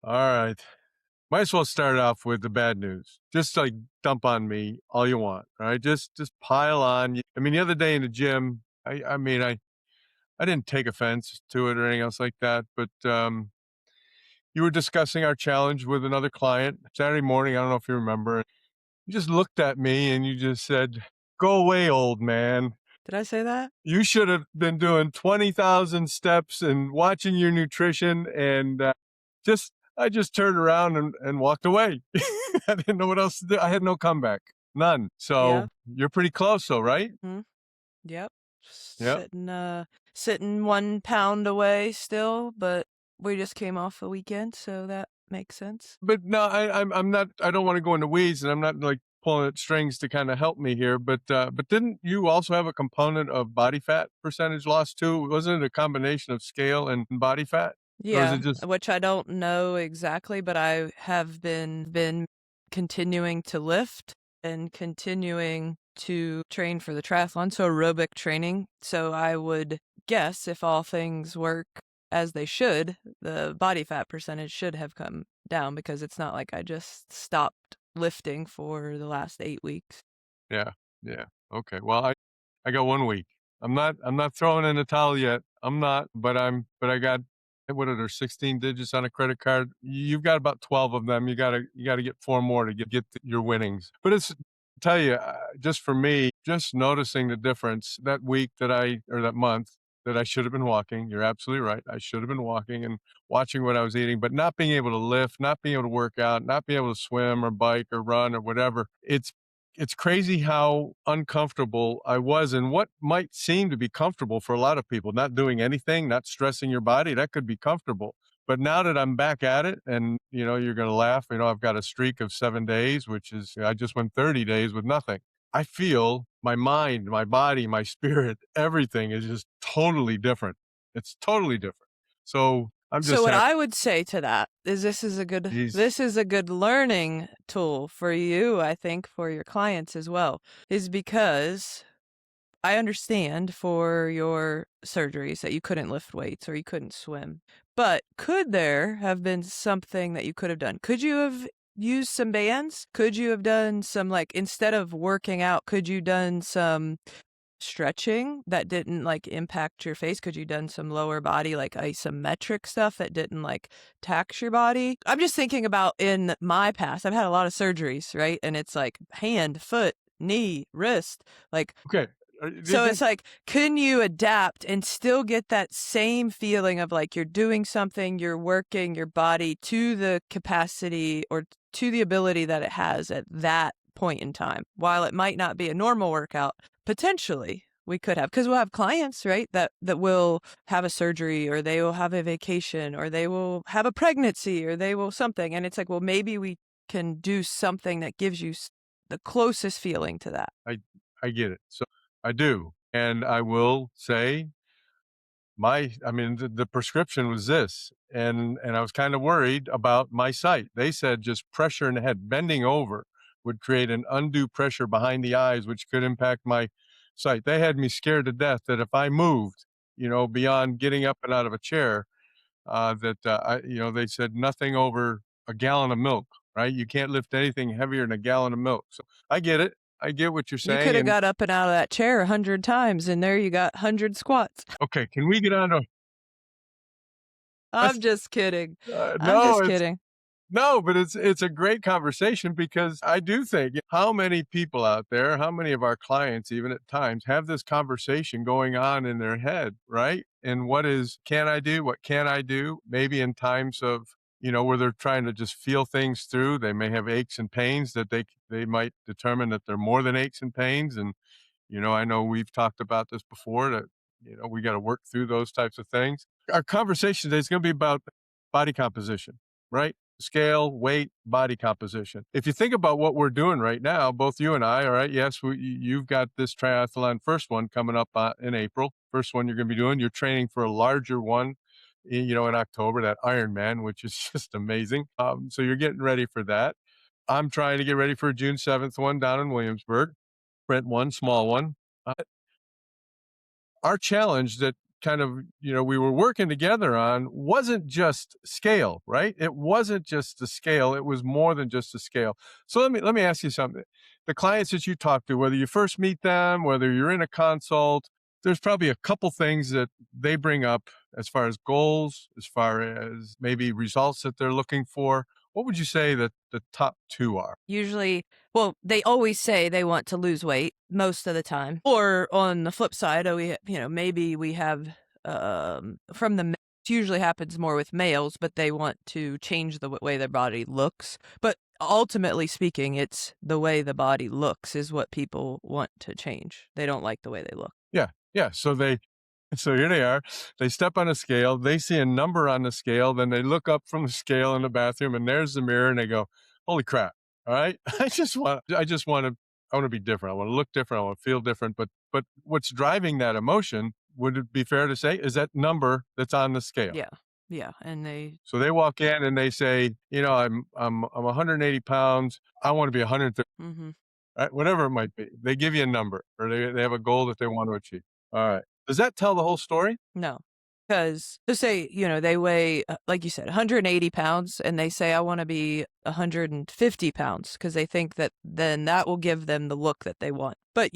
All right. Might as well start off with the bad news. Just like dump on me all you want. All right. Just pile on. I mean, the other day in the gym, I didn't take offense to it or anything else like that, but you were discussing our challenge with another client Saturday morning. I don't know if you remember. You just looked at me and you just said, "Go away, old man. Did I say that? You should have been doing 20,000 steps and watching your nutrition." And I just turned around and walked away. I didn't know what else to do. I had no comeback, none. Yeah. So you're pretty close, though, right? Mhm. Yep. Yeah. Sitting 1 pound away still, but we just came off a weekend, so that makes sense. But no, I'm not. I don't want to go into weeds, and I'm not like pulling at strings to kind of help me here. But didn't you also have a component of body fat percentage loss too? Wasn't it a combination of scale and body fat, or is it Yeah, just which I don't know exactly, but I have been continuing to lift and continuing to train for the triathlon, so aerobic training. So I would guess if all things work as they should, the body fat percentage should have come down because it's not like I just stopped lifting for the last 8 weeks. yeah, yeah? Okay. Well, I got 1 week. I'm not throwing in the towel yet. I'm not, but I got what are there 16 digits on a credit card? You've got about 12 of them. You gotta get four more to get your winnings. But it's tell you, just for me, just noticing the difference that week or that month that I should have been walking. You're absolutely right. I should have been walking and watching what I was eating, but not being able to lift, not being able to work out, not being able to swim or bike or run or whatever. It's crazy how uncomfortable I was and what might seem to be comfortable for a lot of people, not doing anything, not stressing your body, that could be comfortable. But now that I'm back at it and you're going to laugh, I've got a streak of 7 days, which is I just went 30 days with nothing. I feel my mind, my body, my spirit, everything is just totally different. It's totally different. So I'm So just what happy. I would say to that is He's this is a good learning tool for you, I think, for your clients as well, is because I understand for your surgeries that you couldn't lift weights or you couldn't swim. But could there have been something that you could have done? Could you have used some bands? Could you have done some, like, instead of working out, could you done some stretching that didn't like impact your face? Could you done some lower body like isometric stuff that didn't like tax your body? I'm just thinking about in my past, I've had a lot of surgeries, right? And it's like hand, foot, knee, wrist, like okay. so it's like, can you adapt and still get that same feeling of like you're doing something, you're working your body to the capacity or to the ability that it has at that point in time? While it might not be a normal workout, potentially we could have, because we'll have clients, right, that will have a surgery or they will have a vacation or they will have a pregnancy or they will something. And it's like, well, maybe we can do something that gives you the closest feeling to that. I get it. So I do. And I will say the prescription was this. And I was kind of worried about my sight. They said just pressure in the head, bending over would create an undue pressure behind the eyes, which could impact my sight. They had me scared to death that if I moved, beyond getting up and out of a chair, they said nothing over a gallon of milk, right? You can't lift anything heavier than a gallon of milk. So I get it. I get what you're You could saying. have And got up and out of that chair 100 times, and there you got 100 squats. okay, can we get on to I'm let's, just kidding. I'm no, just kidding. no, but it's a great conversation because I do think how many people out there, how many of our clients, even at times, have this conversation going on in their head, right? And what is, can I do? What can I do? Maybe in times of, where they're trying to just feel things through, they may have aches and pains that they might determine that they're more than aches and pains. And, I know we've talked about this before that, we got to work through those types of things. Our conversation today is going to be about body composition, right? Scale, weight, body composition. If you think about what we're doing right now, both you and I, all right, yes, you've got this triathlon first one coming up in April. First one you're going to be doing. You're training for a larger one, in October, that Ironman, which is just amazing. So you're getting ready for that. I'm trying to get ready for a June 7th one down in Williamsburg. Rent one, small one. Uh, our challenge that kind of, we were working together on wasn't just scale, right? It wasn't just the scale. It was more than just the scale. So let me ask you something. The clients that you talk to, whether you first meet them, whether you're in a consult, there's probably a couple things that they bring up as far as goals, as far as maybe results that they're looking for. What would you say that the top two are? Usually, well, they always say they want to lose weight most of the time. Or on the flip side, maybe we have from the it usually happens more with males, but they want to change the way their body looks. But ultimately speaking, it's the way the body looks is what people want to change. They don't like the way they look. Yeah, yeah. So here they are. They step on a scale. They see a number on the scale. Then they look up from the scale in the bathroom, and there's the mirror, and they go, "Holy crap! All right, I want to be different. I want to look different. I want to feel different." But what's driving that emotion? Would it be fair to say is that number that's on the scale? Yeah. Yeah. And they, So they walk in and they say, I'm 180 pounds. I want to be 130, mhm. right? Whatever it might be. They give you a number, or they have a goal that they want to achieve. All right. Does that tell the whole story? No, because to say, they weigh, like you said, 180 pounds, and they say, I want to be 150 pounds because they think that then that will give them the look that they want. But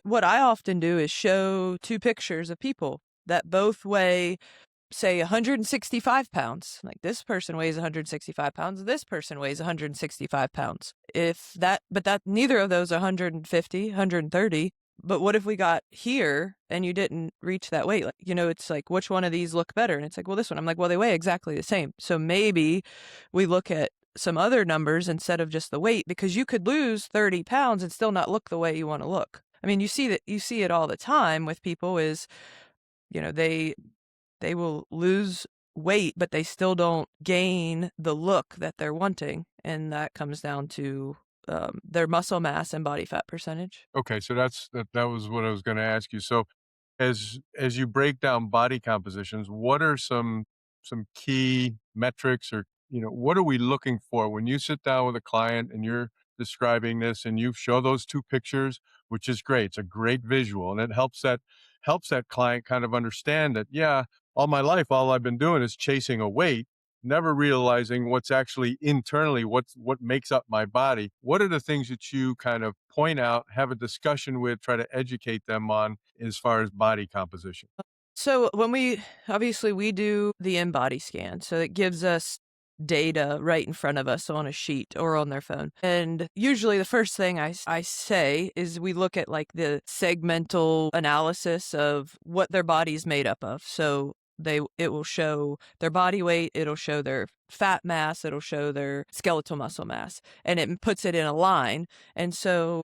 what I often do is show two pictures of people that both weigh, say, 165 pounds. Like this person weighs 165 pounds, this person weighs 165 pounds. But that neither of those are 150, 130. But what if we got here and you didn't reach that weight? Like, it's like, which one of these look better? And it's like, well, this one. I'm like, well, they weigh exactly the same. So maybe we look at some other numbers instead of just the weight, because you could lose 30 pounds and still not look the way you want to look. I mean, you see it all the time with people is, they will lose weight, but they still don't gain the look that they're wanting. And that comes down to their muscle mass and body fat percentage. Okay, so that was what I was going to ask you. So as you break down body compositions, what are some key metrics, or what are we looking for when you sit down with a client and you're describing this and you show those two pictures, which is great. It's a great visual, and it helps that client kind of understand that, yeah, all my life all I've been doing is chasing a weight, never realizing what's actually internally, what makes up my body. What are the things that you kind of point out, have a discussion with, try to educate them on as far as body composition? So obviously we do the in-body scan. So it gives us data right in front of us on a sheet or on their phone. And usually the first thing I say is we look at like the segmental analysis of what their body's made up of. So it will show their body weight, it'll show their fat mass, it'll show their skeletal muscle mass, and it puts it in a line. And so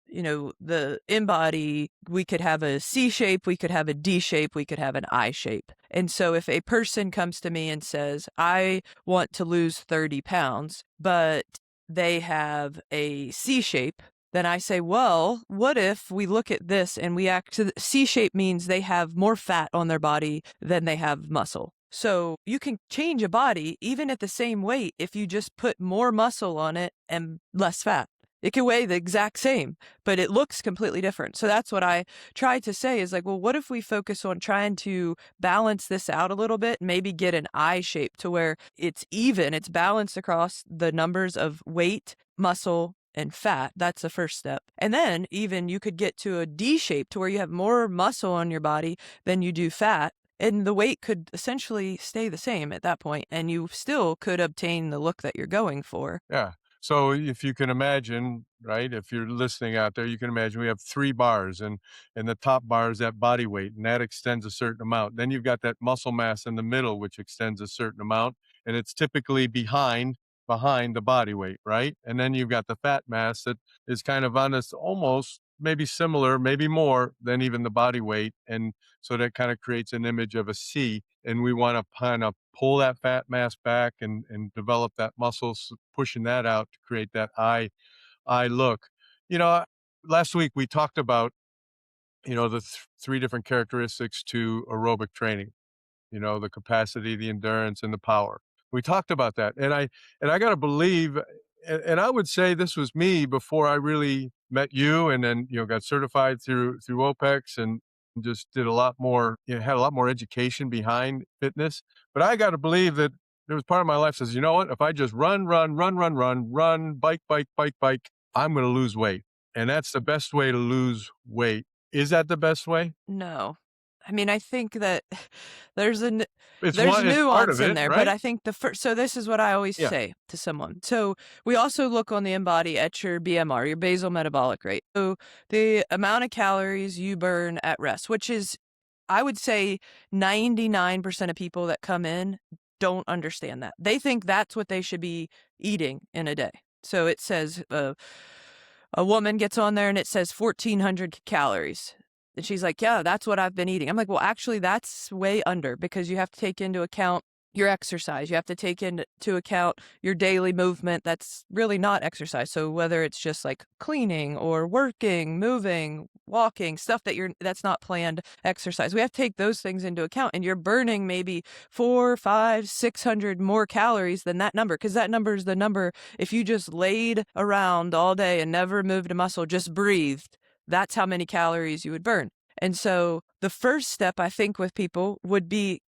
the in body, we could have a C shape, we could have a D shape, we could have an I shape. And so if a person comes to me and says, I want to lose 30 pounds, but they have a C shape, then I say, well, what if we look at this and so the C shape means they have more fat on their body than they have muscle. So you can change a body even at the same weight if you just put more muscle on it and less fat. It can weigh the exact same, but it looks completely different. So that's what I try to say is like, well, what if we focus on trying to balance this out a little bit, maybe get an I shape to where it's even, it's balanced across the numbers of weight, muscle, and fat. That's the first step. And then even you could get to a D shape to where you have more muscle on your body than you do fat. And the weight could essentially stay the same at that point, and you still could obtain the look that you're going for. Yeah. So if you can imagine, right, if you're listening out there, you can imagine we have three bars, and the top bar is that body weight, and that extends a certain amount. Then you've got that muscle mass in the middle, which extends a certain amount, and it's typically behind the body weight, right? And then you've got the fat mass that is kind of on this almost maybe similar, maybe more than even the body weight. And so that kind of creates an image of a C. And we want to kind of pull that fat mass back and develop that muscle, pushing that out to create that eye look. You know, last week we talked about, the three different characteristics to aerobic training, the capacity, the endurance, and the power. We talked about that. And I got to believe, and I would say this was me before I really met you, and then, got certified through OPEX, and just did a lot more, had a lot more education behind fitness. But I got to believe that there was part of my life says, you know what? If I just run, bike, I'm going to lose weight. And that's the best way to lose weight. Is that the best way? No. I mean, I think that there's a n there's It's part of nuance in it, there, but right? I think the first. So this is what I always Yeah. say to someone. So we also look on the InBody at your BMR, your basal metabolic rate. So the amount of calories you burn at rest, which is, I would say, 99% of people that come in don't understand that. They think that's what they should be eating in a day. So it says, a woman gets on there and it says 1,400 calories. And she's like, yeah, that's what I've been eating. I'm like, well, actually, that's way under, because you have to take into account your exercise. You have to take into account your daily movement. That's really not exercise. So whether it's just like cleaning or working, moving, walking, stuff that's not planned exercise, we have to take those things into account. And you're burning maybe 4, 5, 600 more calories than that number, because that number is the number. If you just laid around all day and never moved a muscle, just breathed, that's how many calories you would burn. And so the first step, I think, with people would be,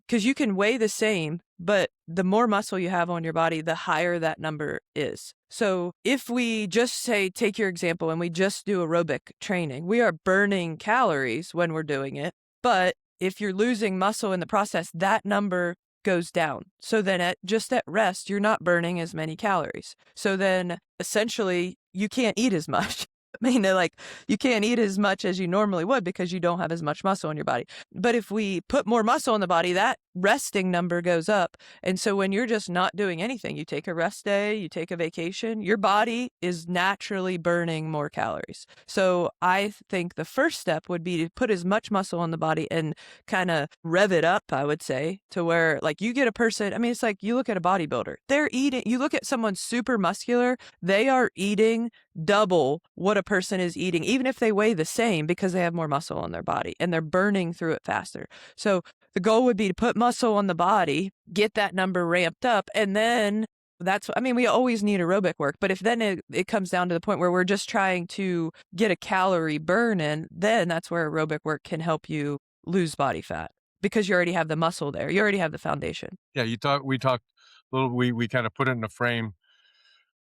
because you can weigh the same, but the more muscle you have on your body, the higher that number is. So if we just say, take your example, and we just do aerobic training, we are burning calories when we're doing it. But if you're losing muscle in the process, that number goes down. So then at rest, you're not burning as many calories. So then essentially you can't eat as much. I mean, they're like, you can't eat as much as you normally would because you don't have as much muscle in your body. But if we put more muscle in the body, that resting number goes up. And so when you're just not doing anything, you take a rest day, you take a vacation, your body is naturally burning more calories. So I think the first step would be to put as much muscle on the body and kind of rev it up, I would say, to where, like, you get a person, I mean, it's like you look at a bodybuilder, they're eating, you look at someone super muscular, they are eating double what a person is eating, even if they weigh the same, because they have more muscle on their body and they're burning through it faster. So the goal would be to put muscle on the body, get that number ramped up, and then I mean, we always need aerobic work, but if then it comes down to the point where we're just trying to get a calorie burn in, then that's where aerobic work can help you lose body fat, because you already have the muscle there. You already have the foundation. Yeah. We talked a little, we kind of put it in a frame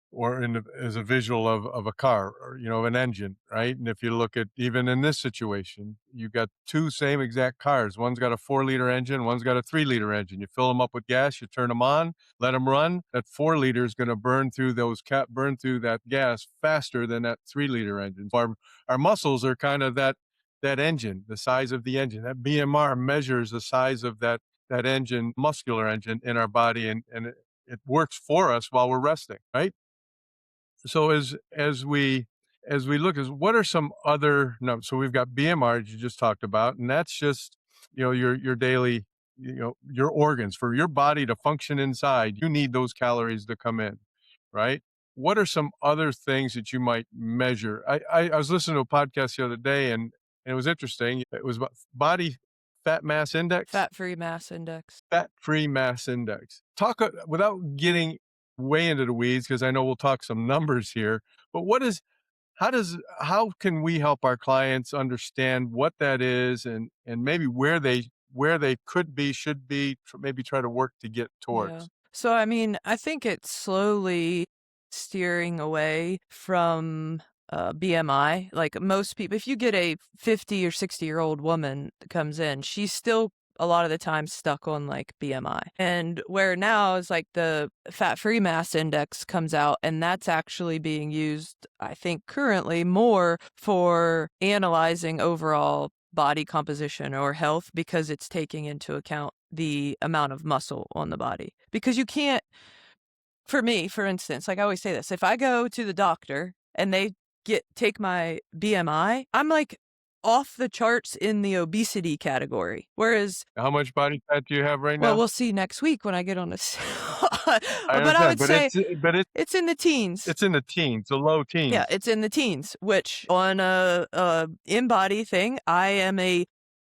or as a visual of a car or of an engine, right? And if you look at even in this situation, you've got two same exact cars. One's got a 4-liter engine, one's got a 3-liter engine. You fill them up with gas, you turn them on, let them run. That 4-liter is going to burn through that gas faster than that 3-liter engine. Our muscles are kind of that engine, the size of the engine. That BMR measures the size of that engine, muscular engine in our body, and it works for us while we're resting, right? So as we look at what are some other numbers, so we've got BMR you just talked about, and that's just your daily, your organs for your body to function inside. You need those calories to come in, right? What are some other things that you might measure? I was listening to a podcast the other day, and it was interesting. It was about body fat mass index, Fat-free mass index. fat-free mass index. Talk without getting way into the weeds, because I know we'll talk some numbers here, but how can we help our clients understand what that is, and maybe where they could be, should be, maybe try to work to get Yeah. towards. So, I mean, I think it's slowly steering away from BMI. Like most people, if you get a 50 or 60-year-old woman that comes in, she's still a lot of the time stuck on like BMI. And where now is like the fat-free mass index comes out, and that's actually being used, I think, currently more for analyzing overall body composition or health, because it's taking into account the amount of muscle on the body. Because you can't, for me, for instance, like I always say this, if I go to the doctor and they take my BMI, I'm like off the charts in the obesity category. Whereas, How much body fat do you have right well, now? we'll see next week when I get on this. I But I understand, would but say it's it's in the teens. it's in the teens, the low Yeah, teens. it's in the teens, which on a in-body thing, I am a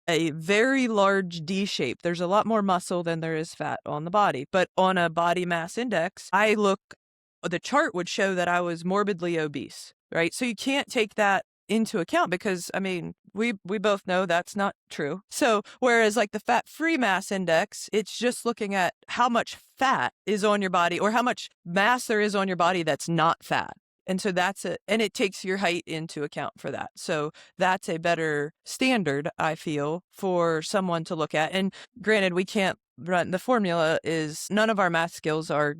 very large D shape. There's a lot more muscle than there is fat on the body. But on a body mass index, the chart would show that I was morbidly obese, right? So you can't take that into account because I mean, we both know that's not true. So, whereas like the fat-free mass index, it's just looking at how much fat is on your body or how much mass there is on your body that's not fat. And so that's it. And it takes your height into account for that. So that's a better standard, I feel, for someone to look at. And granted, we can't run the formula is none of our math skills are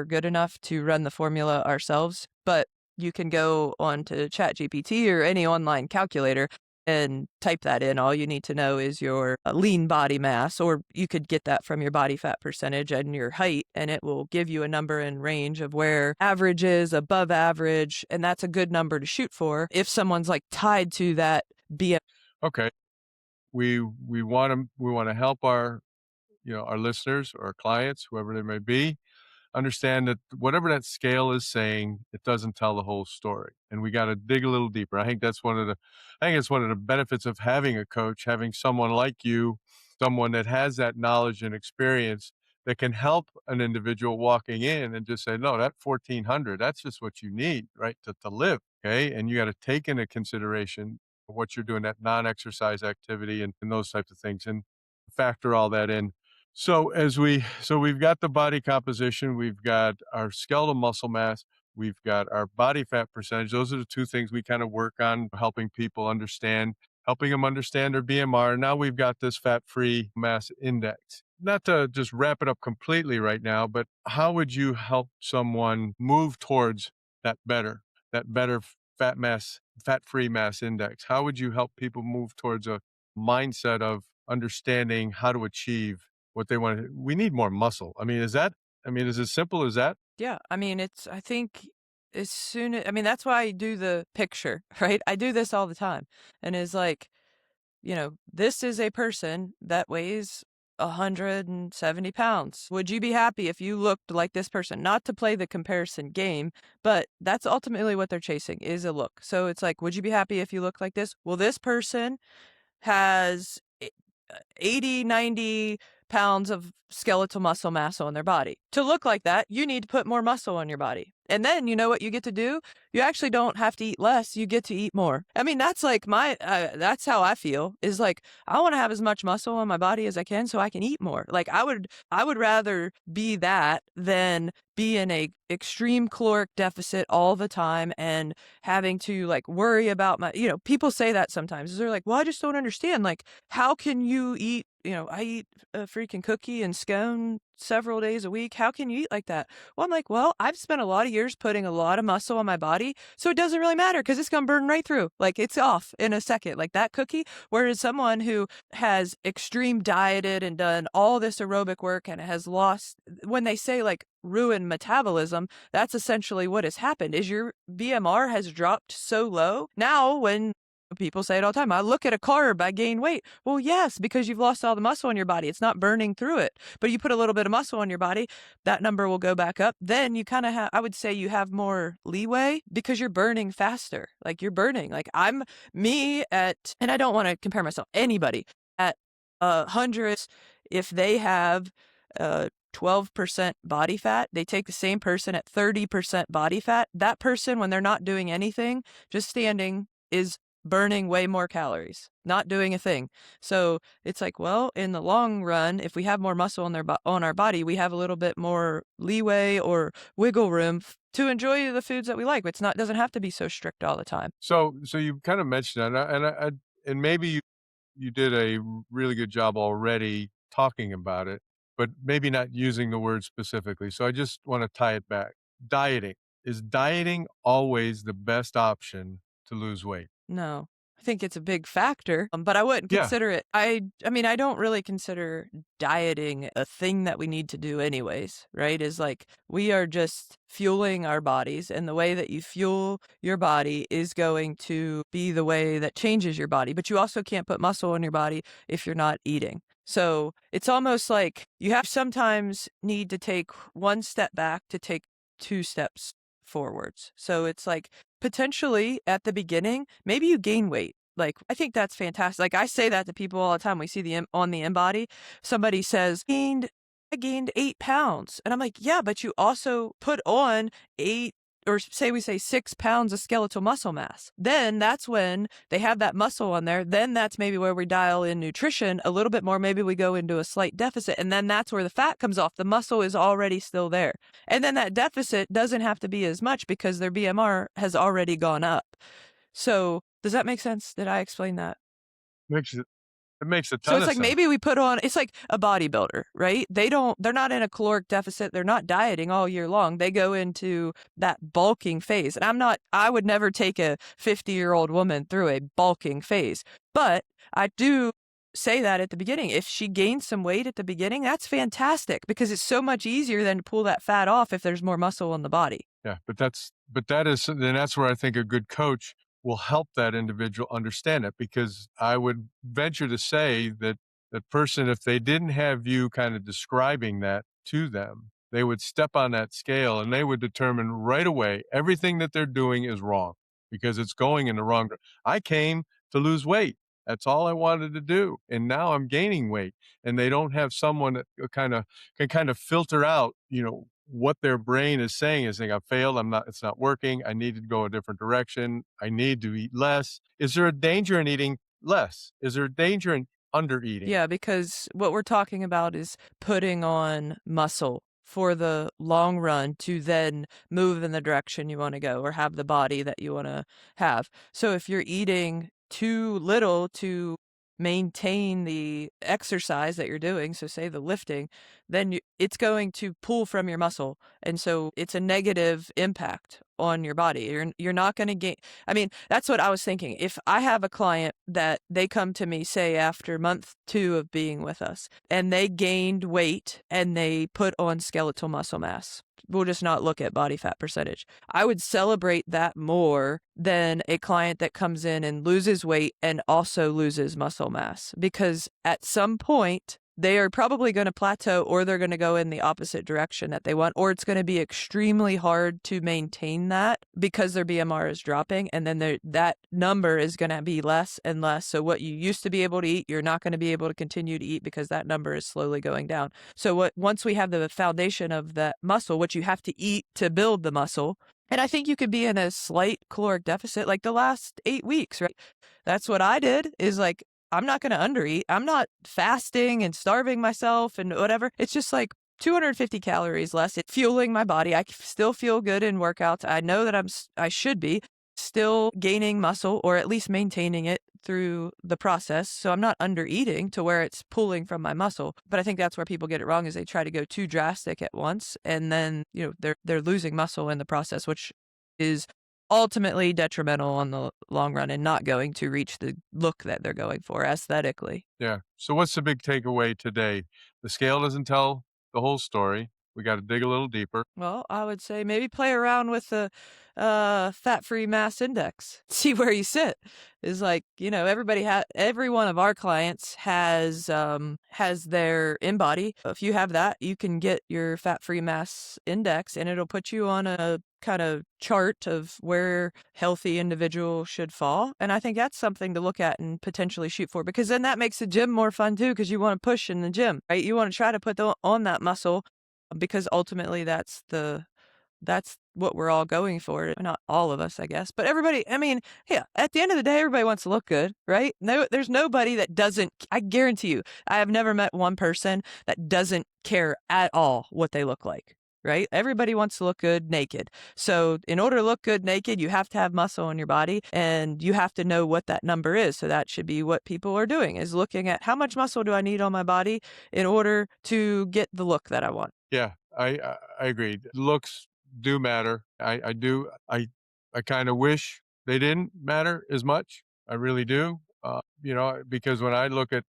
good enough to run the formula ourselves, but you can go on to ChatGPT or any online calculator and type that in. All you need to know is your lean body mass, or you could get that from your body fat percentage and your height, and it will give you a number and range of where average is, above average, and that's a good number to shoot for if someone's like tied to that BMI. Okay. We want to help our, our listeners or our clients, whoever they may be, understand that whatever that scale is saying, it doesn't tell the whole story. And we got to dig a little deeper. I think it's one of the benefits of having a coach, having someone like you, someone that has that knowledge and experience that can help an individual walking in and just say, no, that 1400, that's just what you need, right? To live. Okay. And you got to take into consideration what you're doing, that non-exercise activity and those types of things, and factor all that in. So we've got the body composition, we've got our skeletal muscle mass, we've got our body fat percentage. Those are the two things we kind of work on helping people understand, helping them understand their BMR. Now we've got this fat-free mass index. Not to just wrap it up completely right now, but how would you help someone move towards that better fat-free mass index? How would you help people move towards a mindset of understanding how to achieve what they want to? We need more muscle. Is it as simple as that? Yeah, I mean, I think I mean, that's why I do the picture, right? I do this all the time. And it's like, this is a person that weighs 170 pounds. Would you be happy if you looked like this person? Not to play the comparison game, but that's ultimately what they're chasing is a look. So it's like, would you be happy if you look like this? Well, this person has 80, 90 pounds of skeletal muscle mass on their body. To look like that, you need to put more muscle on your body. And then you know what you get to do? You actually don't have to eat less. You get to eat more. I mean, that's like that's how I feel is like, I want to have as much muscle on my body as I can so I can eat more. Like I would rather be that than be in a extreme caloric deficit all the time and having to like worry about people say that sometimes. They're like, well, I just don't understand. Like, how can you eat, I eat a freaking cookie and scone several days a week. How can you eat like that? Well, I'm like, well, I've spent a lot of years putting a lot of muscle on my body, so it doesn't really matter because it's going to burn right through. Like, it's off in a second, like that cookie. Whereas someone who has extreme dieted and done all this aerobic work and has lost, when they say like ruin metabolism, that's essentially what has happened is your BMR has dropped so low. Now, when people say it all the time, I look at a carb, I gain weight. Well, yes, because you've lost all the muscle in your body. It's not burning through it. But you put a little bit of muscle on your body, that number will go back up. Then you kind of have, I would say you have more leeway because you're burning faster. Like you're burning. Like I'm me at, and I don't want to compare myself, anybody at hundreds, if they have 12% body fat, they take the same person at 30% body fat. That person, when they're not doing anything, just standing, is burning way more calories, not doing a thing. So it's like, well, in the long run, if we have more muscle on our body, we have a little bit more leeway or wiggle room to enjoy the foods that we like. It's not doesn't have to be so strict all the time. So you kind of mentioned that, and maybe you did a really good job already talking about it, but maybe not using the word specifically. So I just want to tie it back. Dieting. Is dieting always the best option to lose weight? No, I think it's a big factor, but I wouldn't Yeah. consider it. I mean, I don't really consider dieting a thing that we need to do anyways, right? Is like we are just fueling our bodies, and the way that you fuel your body is going to be the way that changes your body. But you also can't put muscle in your body if you're not eating. So it's almost like you have sometimes need to take one step back to take two steps forwards. So it's like potentially at the beginning, maybe you gain weight. Like, I think that's fantastic. Like, I say that to people all the time. We see on the InBody, somebody says, I gained 8 pounds. And I'm like, yeah, but you also put on 8 or say we say 6 pounds of skeletal muscle mass. Then that's when they have that muscle on there. Then that's maybe where we dial in nutrition a little bit more. Maybe we go into a slight deficit, and then that's where the fat comes off. The muscle is already still there. And then that deficit doesn't have to be as much because their BMR has already gone up. So does that make sense? Did I explain that? Makes it makes a So ton it's of like sense. maybe we put on, it's like a bodybuilder, right? They're not in a caloric deficit. They're not dieting all year long. They go into that bulking phase. And I would never take a 50-year-old woman through a bulking phase. But I do say that at the beginning. If she gains some weight at the beginning, that's fantastic because it's so much easier than to pull that fat off if there's more muscle on the body. Yeah, but that is then that's where I think a good coach will help that individual understand it, because I would venture to say that that person, if they didn't have you kind of describing that to them, they would step on that scale and they would determine right away everything that they're doing is wrong because it's going in the wrong I came to lose weight. That's all I wanted to do. And now I'm gaining weight. And they don't have someone that can kind of filter out, what their brain is saying is saying, I failed, it's not working, I need to go a different direction, I need to eat less. Is there a danger in eating less? Is there a danger in under eating? Yeah, because what we're talking about is putting on muscle for the long run to then move in the direction you want to go or have the body that you want to have. So if you're eating too little to maintain the exercise that you're doing, so say the lifting, then it's going to pull from your muscle. And so it's a negative impact on your body. You're not going to gain. I mean, that's what I was thinking. If I have a client that they come to me, say after month 2 of being with us, and they gained weight and they put on skeletal muscle mass, we'll just not look at body fat percentage. I would celebrate that more than a client that comes in and loses weight and also loses muscle mass, because at some point they are probably going to plateau or they're going to go in the opposite direction that they want, or it's going to be extremely hard to maintain that because their BMR is dropping, and then that number is going to be less and less. So what you used to be able to eat, you're not going to be able to continue to eat because that number is slowly going down. So once we have the foundation of that muscle, what you have to eat to build the muscle, and I think you could be in a slight caloric deficit like the last 8 weeks, right? That's what I did, is like, I'm not going to undereat. I'm not fasting and starving myself and whatever. It's just like 250 calories less. It's fueling my body. I still feel good in workouts. I know that I should be still gaining muscle, or at least maintaining it through the process. So I'm not under eating to where it's pulling from my muscle. But I think that's where people get it wrong, is they try to go too drastic at once, and then, they're losing muscle in the process, which is ultimately detrimental on the long run and not going to reach the look that they're going for aesthetically. Yeah. So what's the big takeaway today? The scale doesn't tell the whole story. We got to dig a little deeper. Well, I would say maybe play around with the fat-free mass index. See where you sit. Is like, every one of our clients has their InBody. If you have that, you can get your fat-free mass index, and it'll put you on a kind of chart of where healthy individual should fall. And I think that's something to look at and potentially shoot for, because then that makes the gym more fun too, because you want to push in the gym, right? You want to try to put on that muscle, because ultimately that's what we're all going for. Not all of us, I guess, but everybody. I mean, yeah, at the end of the day, everybody wants to look good, right? No, there's nobody that doesn't. I guarantee you, I have never met one person that doesn't care at all what they look like. Right? Everybody wants to look good naked. So in order to look good naked, you have to have muscle on your body, and you have to know what that number is. So that should be what people are doing, is looking at how much muscle do I need on my body in order to get the look that I want. Yeah, I agree. Looks do matter. I do. I kind of wish they didn't matter as much. I really do. Because when I look at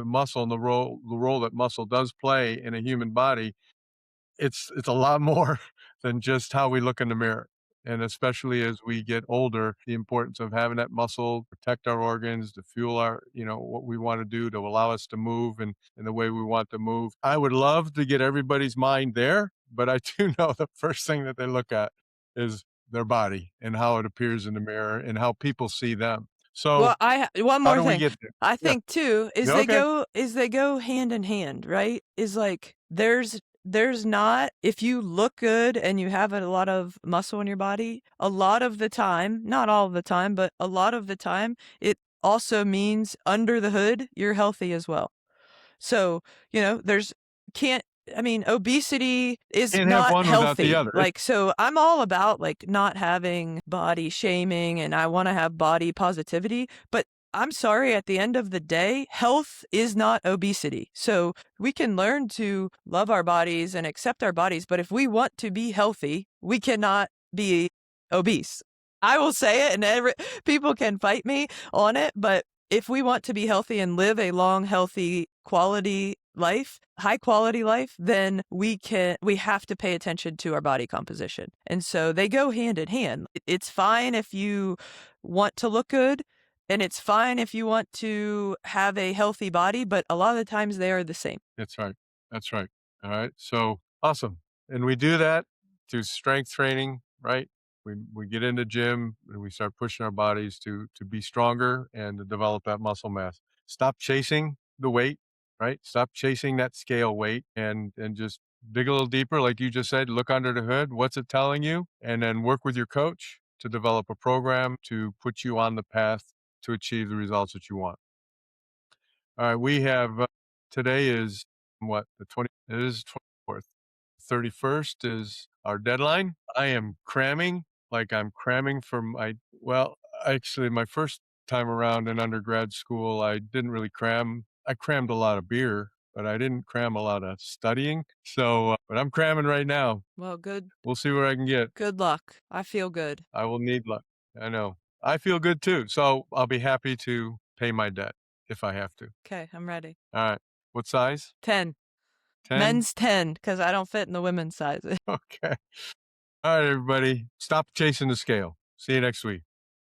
muscle and the role that muscle does play in a human body, it's a lot more than just how we look in the mirror. And especially as we get older, the importance of having that muscle protect our organs, to fuel what we want to do, to allow us to move in the way we want to move. I would love to get everybody's mind there, but I do know the first thing that they look at is their body and how it appears in the mirror and how people see them. So Well, one how more do we thing. get there? I Yeah. think too is Yeah, they okay. go hand in hand, right? Is like there's there's not if you look good and you have a lot of muscle in your body, a lot of the time, not all of the time, but a lot of the time, it also means under the hood, you're healthy as well. So, there's can't I mean, obesity is Can't have not one without the healthy. other. Like, so I'm all about like not having body shaming and I want to have body positivity, but I'm sorry, at the end of the day, health is not obesity. So we can learn to love our bodies and accept our bodies, but if we want to be healthy, we cannot be obese. I will say it, and people can fight me on it, but if we want to be healthy and live a long, healthy, quality life, high quality life, then we have to pay attention to our body composition. And so they go hand in hand. It's fine if you want to look good, and it's fine if you want to have a healthy body, but a lot of the times they are the same. That's right. That's right. All right. So awesome. And we do that through strength training, right? We get in the gym and we start pushing our bodies to be stronger and to develop that muscle mass. Stop chasing the weight, right? Stop chasing that scale weight and just dig a little deeper, like you just said, look under the hood. What's it telling you? And then work with your coach to develop a program to put you on the path to achieve the results that you want. All right, we have today is what the 20 it is 24th. 31st is our deadline. I am cramming like I'm cramming for my well, actually my first time around in undergrad school, I didn't really cram. I crammed a lot of beer, but I didn't cram a lot of studying. So, but I'm cramming right now. Well, We'll see where I can get. good luck. I feel good. I will need luck. I know. I feel good too. So, I'll be happy to pay my debt if I have to. Okay, I'm ready. All right. What size? 10. 10? Men's 10, because I don't fit in the women's size. Okay. All right, everybody. Stop chasing the scale. See you next week.